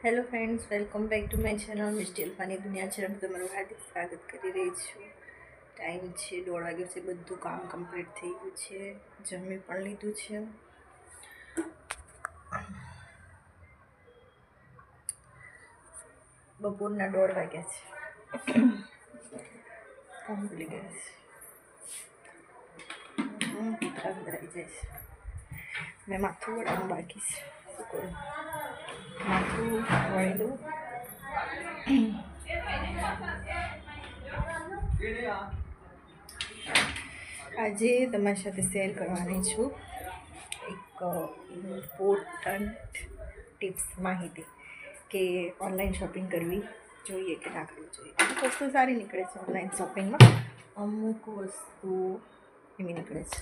Hello friends, welcome back to my channel Misty અલ્ફાની દુનિયા channel. તમારું હાર્દિક સ્વાગત કરી રહી છું. ટાઈમ છે 1:30 વાગ્યો છે. બધું કામ કમ્પ્લીટ થઈ ગયું છે. જમી પણ લીધું છે. બપોરના 1:30 વાગ્યા છે. કામ ભૂલી ગયા છે. અંદર આવી જાય છે. મેં માથું વળવાનું બાકી છે. શું કરું? માથું વળી દઉં. આજે તમારી સાથે શેર કરવાની છું એક ઇમ્પોર્ટન્ટ ટિપ્સ, માહિતી કે ઓનલાઈન શોપિંગ કરવી જોઈએ કે ના કરવી જોઈએ. અમુક વસ્તુ સારી નીકળે છે ઓનલાઈન શોપિંગમાં, અમુક વસ્તુ એવી નીકળે છે.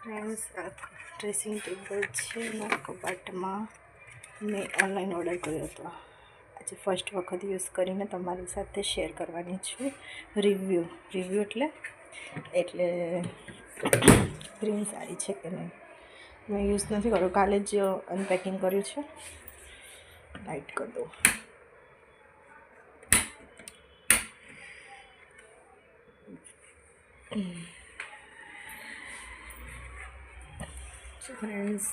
ફ્રેન્ડ્સ, આ ડ્રેસિંગ ટેબલ છે મારા કબાટમાં. મેં ઓનલાઈન ઓર્ડર કર્યો હતો. આજે ફર્સ્ટ વખત યુઝ કરીને તમારી સાથે શેર કરવાની છું. રિવ્યૂ એટલે સ્ક્રીન સારી છે કે નહીં. મેં યુઝ નથી કર્યો, કાલે જ અનપેકિંગ કર્યું છે. લાઇટ કરી દો. ફ્રેન્ડ્સ,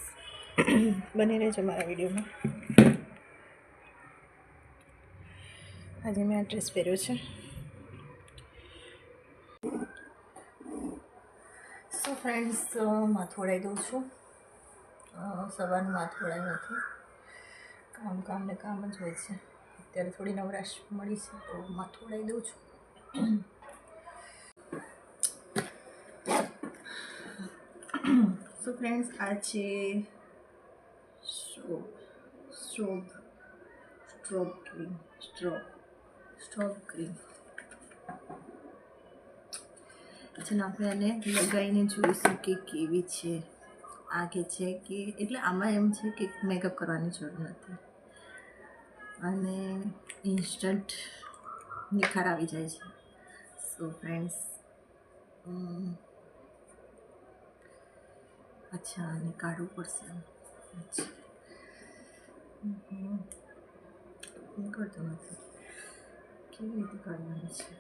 બની રહેજો મારા વિડીયોમાં. આજે મેં આ ડ્રેસ પહેર્યો છે. સો ફ્રેન્ડ્સ, માથું ઓળાવી દઉં છું. સવારનું માથું ઓળાવી નથી. કામ ને કામ જ હોય છે. અત્યારે થોડી નવરાશ મળી છે તો માથું ઓળાવી દઉં છું. સો ફ્રેન્ડ્સ, આ છે સ્ટ્રોબ ક્રીમ. પછી આપણે આને લગાવીને જોઈશું કે કેવી છે. આગે છે કે એટલે આમાં એમ છે કે મેકઅપ કરવાની જરૂર નથી અને ઇન્સ્ટન્ટ નિખાર આવી જાય છે. સો ફ્રેન્ડ્સ, અચ્છા, આને કાઢવું પડશે. અચ્છા, નીકળતો નથી. કેવી રીતે કાઢવાનું છે?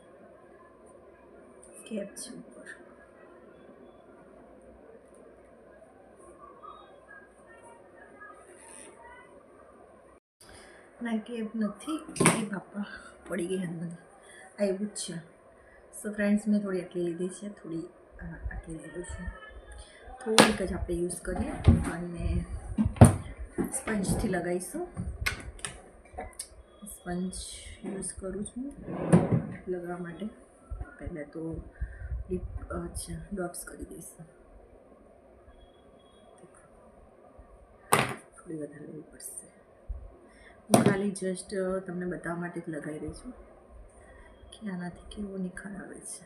કેપ છે ઉપર. ના, કેપ નથી. એ બાપા, પડી ગઈ અંદર. આવ્યું જ છે. સો ફ્રેન્ડ્સ, મેં થોડી આટલી લીધી છે, થોડી આટલી લીધું છે. થોડીક જ આપણે યુઝ કરીએ અને સ્પંજથી લગાવીશું. સ્પંજ યુઝ કરું છું લગાવવા માટે. પહેલાં તો ડ્રોપ્સ કરી દઈશું. થોડી વધારે લેવી પડશે. હું ખાલી જસ્ટ તમને બતાવવા માટે જ લગાવી રહી છું કે આનાથી કેવો નિખાર આવે છે.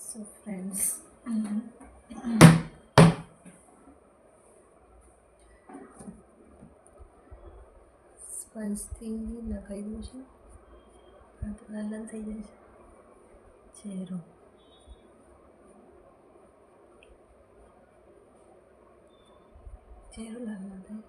સો ફ્રેન્ડ્સ, સ્પંજથી લગાવી દઉં છું. લાલ લાલ થઈ જાય છે ચહેરો લાલ લાલ થાય.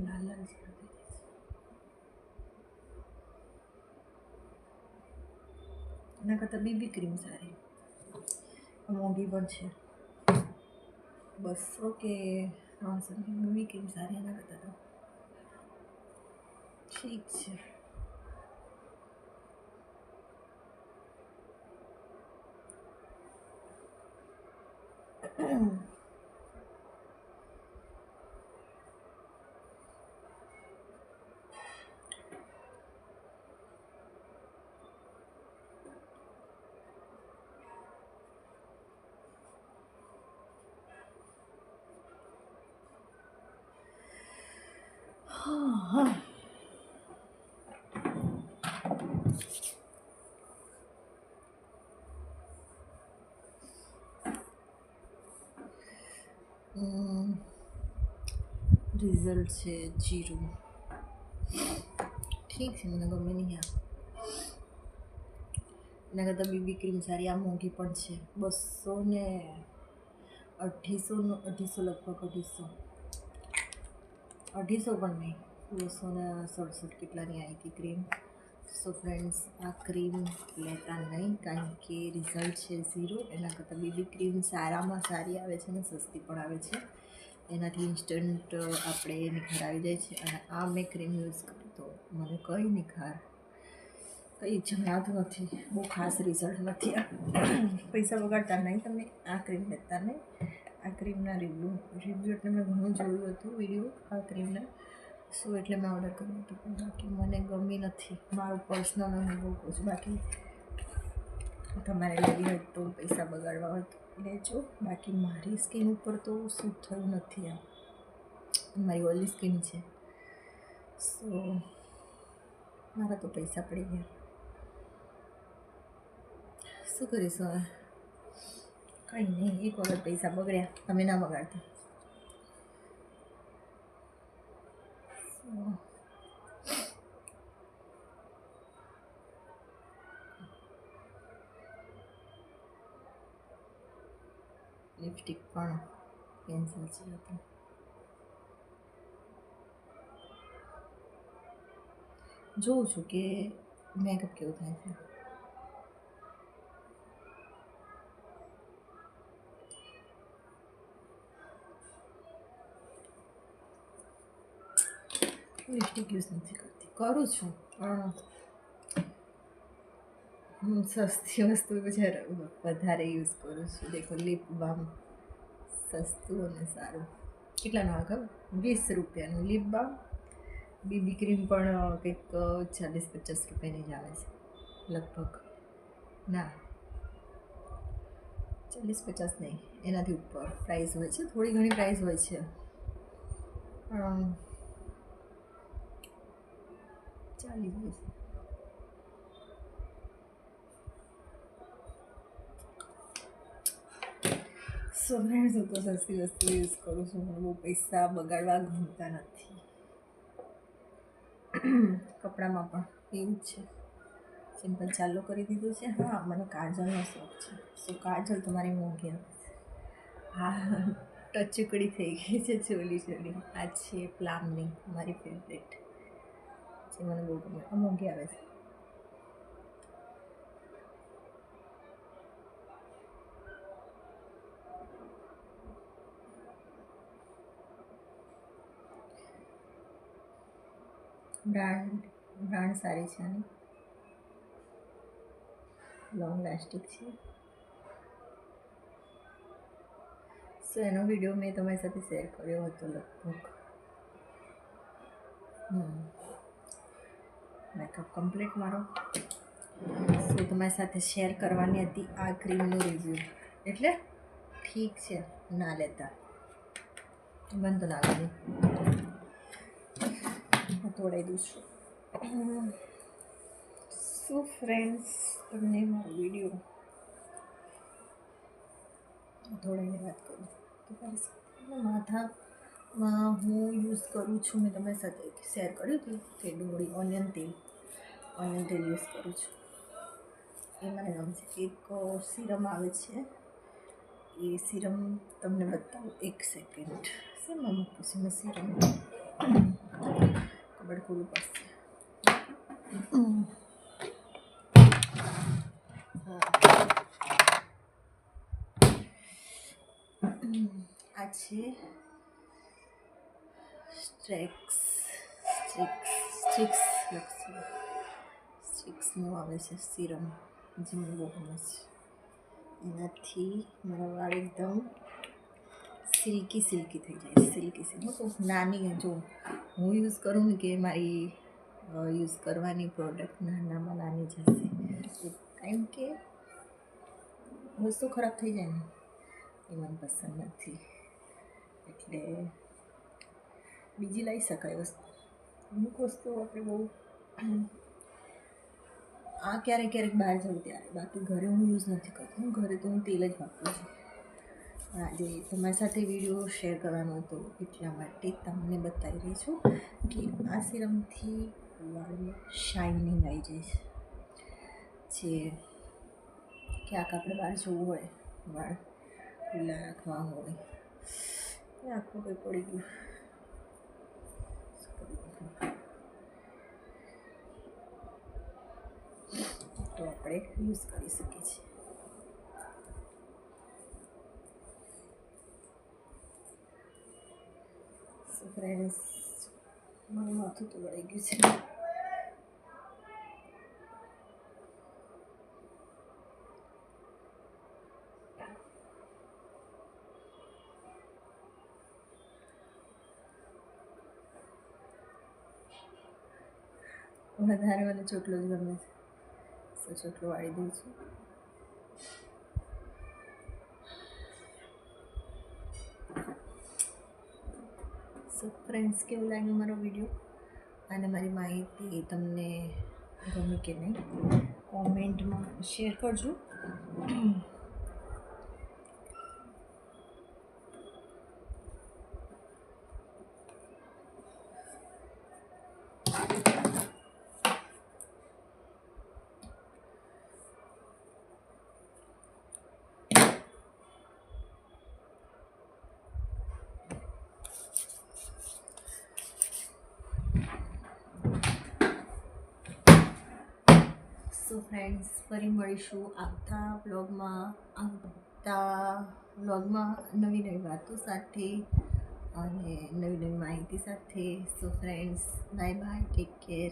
લાલ લાલ ચહેરો થઈ જાય છે. એના કરતાં બીબી ક્રીમ સારી, મોંઘી પણ છે. 200 કે 300 બીબી ક્રીમ સારી એના કરતાં તો ઠીક છે. રિઝલ્ટ છે 0. ઠીક છે, મને ગમે નહીં આ. એના કરતાં બીબી ક્રીમ સારી. આ મોંઘી પણ છે, 228 લગભગ 250 પણ નહીં, 267 કેટલાની આવી હતી ક્રીમ. સો ફ્રેન્ડ્સ, આ ક્રીમ લેતા નહીં, કારણ કે રિઝલ્ટ છે 0. એના કરતાં બીબી ક્રીમ સારામાં સારી આવે છે અને સસ્તી પણ આવે છે. એનાથી ઇન્સ્ટન્ટ આપણે નિખાર આવી જાય છે. અને આ મેં ક્રીમ યુઝ કરી તો મને કંઈ નિખાર કંઈ જણાતું નથી, બહુ ખાસ રિઝલ્ટ નથી. આ પૈસા બગાડતા નહીં તમે, આ ક્રીમ લેતા નહીં. આ ક્રીમના રિવ્યૂ એટલે મેં ઘણું જોયું હતું વિડીયો આ ક્રીમના, શું એટલે મેં ઓર્ડર કર્યું હતું, પણ બાકી મને ગમી નથી. મારું પર્સનલ અનુભવ કહું છું. બાકી તમારે લેવી હોય તો પૈસા બગાડવા હોય તો લેજો. બાકી મારી સ્કિન ઉપર તો સૂટ થયું નથી. આ મારી ઓઇલી સ્કિન છે, સો મારા તો પૈસા પડી ગયા. શું કરીશું હવે? કંઈ નહીં, એક વખત પૈસા બગડ્યા, તમે ના બગાડતા. લિપસ્ટિક પણ કેન્સલ છે હતી. જોઉં છું કે મેકઅપ કેવું થાય છે. લિપસ્ટિક યુઝ નથી કરતી, કરું છું પણ સસ્તી વસ્તુ વધારે યુઝ કરું છું. દેખો, લિપ બામ સસ્તું અને સારું. કેટલાનું આવે ખબર? 20 રૂપિયાનું લિપ બામ. બીબી ક્રીમ પણ કંઈક 40-50 રૂપિયાની જ આવે છે લગભગ. ના, 40-50 નહીં, એનાથી ઉપર પ્રાઇસ હોય છે, થોડી ઘણી પ્રાઇસ હોય છે. ચાલી જાય છે. સો ફ્રેન્ડ્સ, હું તો સસ્તી વસ્તુ યુઝ કરું છું, મને બહુ પૈસા બગાડવા ગમતા નથી. કપડામાં પણ એવું જ છે, સિમ્પલ ચાલુ કરી દીધું છે. હા, મને કાજલનો શોખ છે, સો કાજલ તો મારી મોંઘી આવે છે. હા, ટચુકડી થઈ ગઈ છે ચોલી. આ છે પ્લામની, મારી ફેવરેટ જે મને બહુ ગમે. આ મોંઘી આવે છે. બ્રાન્ડ સારી છે આની, લોંગ લાસ્ટિક છે. સો એનો વિડીયો મેં તમારી સાથે શેર કર્યો હતો લગભગ. મેકઅપ કમ્પ્લીટ મારો. સો તમારી સાથે શેર કરવાની હતી આ ક્રીમનું રિવ્યૂ. એટલે ઠીક છે, ના લેતા, બંધ તો ના કરી તોડાઈ દઉં છું. શું ફ્રેન્ડ્સ, તમને મારો વિડીયો થોડીને વાત કરું તો માથામાં હું યુઝ કરું છું, મેં તમારી સાથે શેર કર્યું હતું કે ડુંગળી ઓનિયન તેલ યુઝ કરું છું. એ મને ગમે છે. એક સિરમ આવે છે, એ સિરમ તમને બતાવું. 1 સેકન્ડ, શેમાં મૂકું છું મેં સિરમ? કબડ ખોલવું પડશે. આ છે સ્ટ્રિક્સનું આવે છે સિરમ, જે મને બહુ ગમે છે. એનાથી મારા વાળ એકદમ સિલ્કી થઈ જાય. સિલ્કી તો નાની, જો હું યુઝ કરું ને કે મારી યુઝ કરવાની પ્રોડક્ટ નાનામાં નાની જ હશે, કારણ કે વસ્તુ ખરાબ થઈ જાય ને એ મને પસંદ નથી. એટલે બીજી લઈ શકાય વસ્તુ. અમુક વસ્તુ આપણે બહુ ક્યારેક બહાર જવું ત્યારે, બાકી ઘરે હું યુઝ નથી કરતી. ઘરે તો હું તેલ જ વાપરું છું. આજે તમારી સાથે વિડીયો શેર કરવાનો હતો એટલા માટે તમને બતાવી રહી છું કે આ સિરમથી વાળમાં શાઇનિંગ આવી જાય જે ક્યાંક આપણે બહાર જવું હોય, વાળ ખુલ્લા રાખવા હોય, આખું કંઈ પડી ગયું તો આપણે યુઝ કરી શકીએ છીએ. સો ફ્રેન્ડ્સ, મારું માથું તો વળી ગયું છે. વધારે મને ચોટલો જ ગમે છે, સો ચોટલો વાળી દઉં છું. સો ફ્રેન્ડ્સ, કેવું લાગ્યું મારો વિડીયો અને મારી માહિતી તમને ગમે કે નહીં કોમેન્ટમાં શેર કરજો. સો ફ્રેન્ડ્સ, ફરી મળીશું આવતા વ્લોગમાં નવી નવી વાતો સાથે અને નવી નવી માહિતી સાથે. So friends, bye bye, take care.